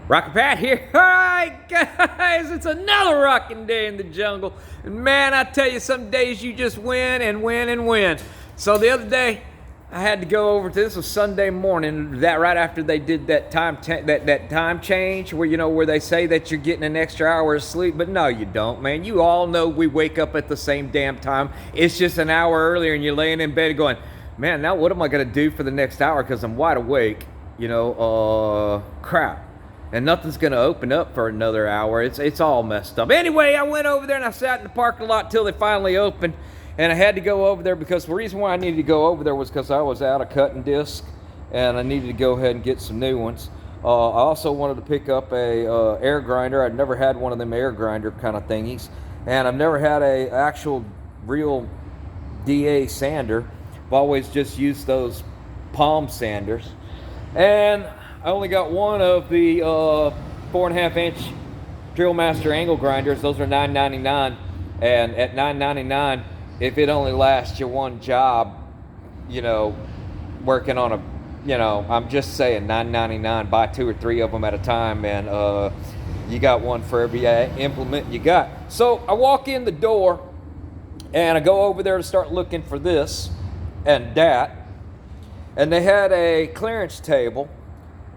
Rocket Pat here. Alright guys, it's another rocking day in the jungle. And man, I tell you, some days you just win and win and win. So the other day, I had to go over to, this was Sunday morning, that right after they did that time change where, where they say that you're getting an extra hour of sleep, but no you don't, man. You all know we wake up at the same damn time. It's just an hour earlier and you're laying in bed going, man, now what am I gonna do for the next hour because I'm wide awake, crap. And nothing's gonna open up for another hour. It's all messed up. Anyway, I went over there and I sat in the parking lot till they finally opened. And I had to go over there because the reason why I needed to go over there was because I was out of cutting disc and I needed to go ahead and get some new ones. I also wanted to pick up a air grinder. I'd never had one of them air grinder kind of thingies. And I've never had a actual real DA sander. I've always just used those palm sanders. And I only got one of the 4.5 inch Drill Master angle grinders. Those are $9.99, and at $9.99, if it only lasts you one job, working on I'm just saying $9.99, buy 2 or 3 of them at a time, and you got one for every implement you got. So I walk in the door, and I go over there to start looking for this and that, and they had a clearance table.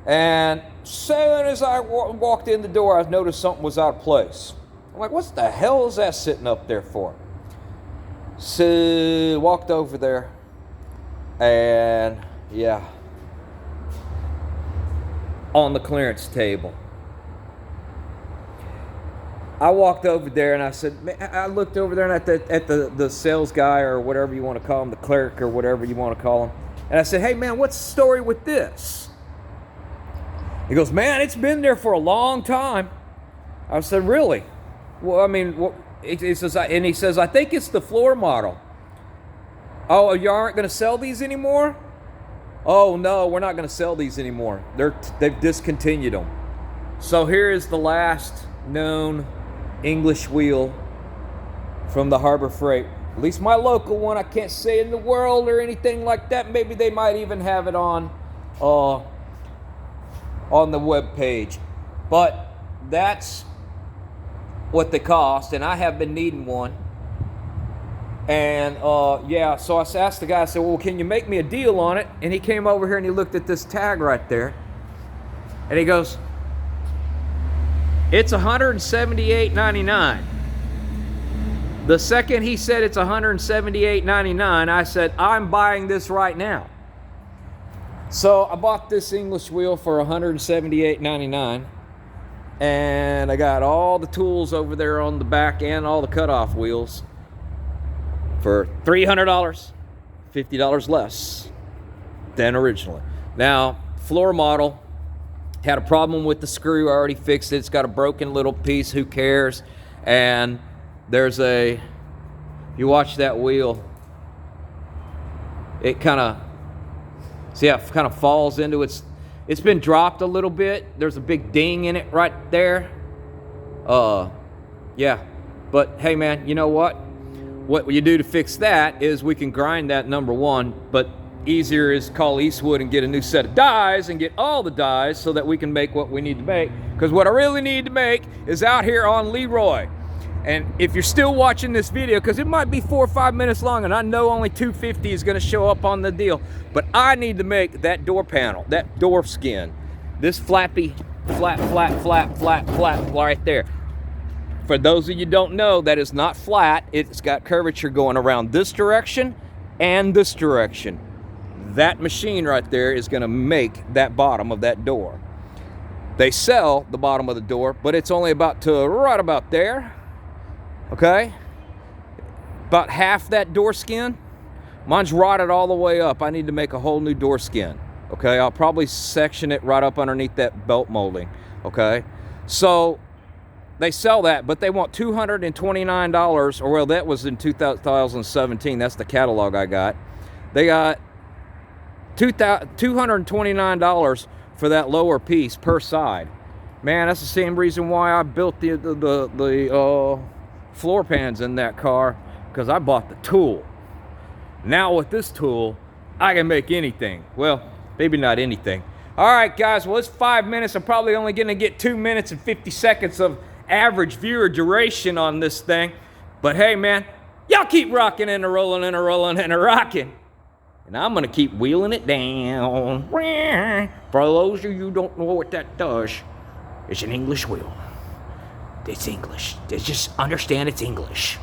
And as soon as I walked in the door, I noticed something was out of place. I'm like, what the hell is that sitting up there for? So walked over there, and yeah, on the clearance table. I walked over there and I said, man, I looked over there and at the sales guy, or whatever you want to call him, the clerk or whatever you want to call him. And I said, hey man, what's the story with this? He goes, man, it's been there for a long time. I said, really? Well, I mean, he says, I think it's the floor model. Oh, you aren't going to sell these anymore? Oh, no, we're not going to sell these anymore. They've discontinued them. So here is the last known English wheel from the Harbor Freight. At least my local one. I can't say in the world or anything like that. Maybe they might even have it on the web page, but that's what they cost, and I have been needing one. And yeah, so I asked the guy, I said, well, can you make me a deal on it? And he came over here and he looked at this tag right there, and he goes, it's $178.99. The second he said it's $178.99, I said, I'm buying this right now. So I bought this English wheel for $178.99, and I got all the tools over there on the back and all the cutoff wheels for $300, $50 less than originally. Now, floor model had a problem with the screw. I already fixed it. It's got a broken little piece. Who cares? And there's you watch that wheel, it kind of, see how it kind of falls into it's been dropped a little bit. There's a big ding in it right there. Yeah. But hey man, you know what? What you do to fix that is we can grind that, number one, but easier is call Eastwood and get a new set of dies and get all the dies so that we can make what we need to make. Because what I really need to make is out here on Leroy. And if you're still watching this video, because it might be 4 or 5 minutes long, and I know only $250 is going to show up on the deal, but I need to make that door panel, that door skin, this flappy, flat right there. For those of you who don't know, that is not flat. It's got curvature going around this direction and this direction. That machine right there is going to make that bottom of that door. They sell the bottom of the door, but it's only about to right about there. Okay, about half that door skin. Mine's rotted all the way up. I need to make a whole new door skin. Okay, I'll probably section it right up underneath that belt molding. Okay, so they sell that, but they want $229, or well, that was in 2017. That's the catalog I got. They got $229 for that lower piece per side. Man, that's the same reason why I built the floor pans in that car, because I bought the tool. Now with this tool, I can make anything. Well, maybe not anything, All right, guys. Well, it's 5 minutes. I'm probably only going to get 2 minutes and 50 seconds of average viewer duration on this thing. But hey, man, y'all keep rocking and a rolling and a rolling and a rocking. And I'm going to keep wheeling it down. For those of you who don't know what that does, it's an English wheel. It's English. Just understand it's English.